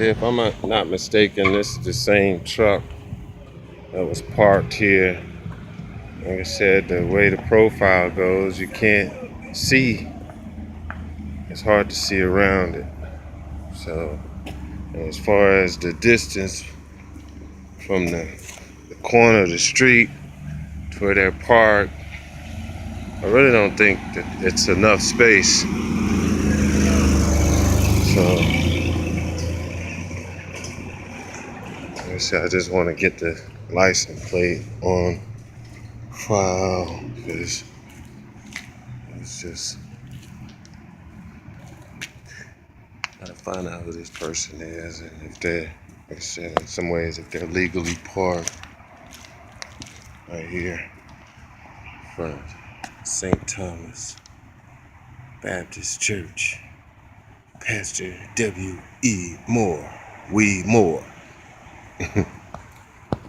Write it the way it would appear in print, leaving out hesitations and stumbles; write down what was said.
If I'm not mistaken, this is the same truck that was parked here. Like I said, the way the profile goes, you can't see. It's hard to see around it. So, as far as the distance from the corner of the street to where they're parked, I really don't think that it's enough space. So, like I said, I just want to get the license plate on file because it's just gotta find out who this person is and if they're, like I said, in some ways, if they're legally parked right here in front of St. Thomas Baptist Church. Pastor W.E. Moore. We more.